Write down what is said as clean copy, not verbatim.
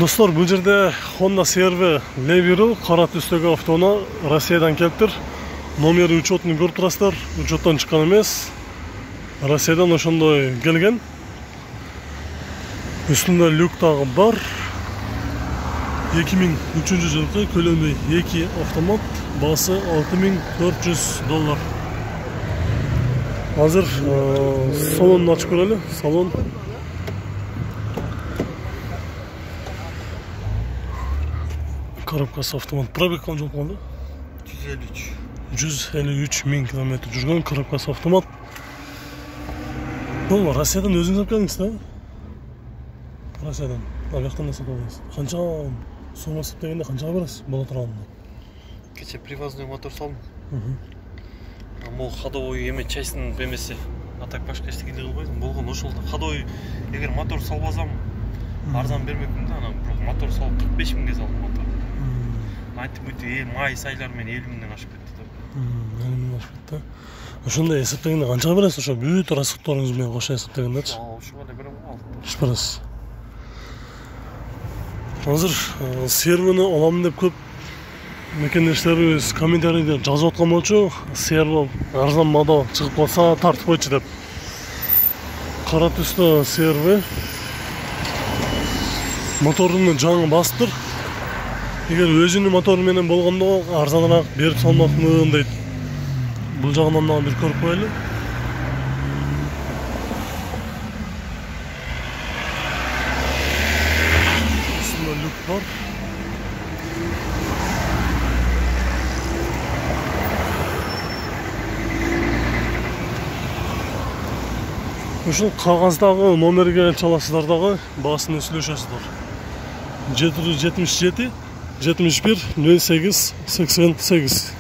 Dostlar, bu жерде Honda CR-V Leviru қара түстегі автоны Россиядан келіптір. Номері учетын көріп тұрасыздар. Учеттан шыққан емес. Россиядан ошондой келген. Үстінде люк тағы бар. 2003 жылғы көлемі 2 автомат. Басы $6400. Hazır salonunu açık görelim. Salon. Коробкасы автомат. Пробег қанша болған? 153 000 километр жүрген. Коробкасы автомат. Бұл Россиядан өзіңіз алып келдіңіз да? Россиядан. Авияқтан сатып алдыңыз. Қанша сома сатып қаншаға бересіз? Бола тұрғанында. Кеше привозной мотор салдым. Мол ходовой еме частьтың бемесі. А так башқа ештеңе қылбайсың. Болған ошолда ходовой егер мотор салбасам арзан бермекпін да. Мотор салып 45 000-ге салдым мотор. Май сайлармен 50 000-ден ашып кетті. 50 000 ашып кетті. Ошонда есептегенде қаншаға бересіз? Ошо бүт расходтарыңызбен қоса есептегендечи? Ошоға да берем. Еш бересіз. Азыр CR-ны аламын деп көп мекендештерибиз комментарийде жазып аткан болчу. CR арзан модел чыгып калса тартып койчу деп. Кара түстө CR-V. Моторунун жаңы басыптыр. Егер өзүнүн мотору менен болгондо арзаныраак берип салмакмын дейт. Бул жагынан дагы бир көрүп коелу. Үстүндө люк бар. Ушул кагаздагы номерге чаласыздар дагы баасын сүйлөшөсүздөр. 777 71 08 88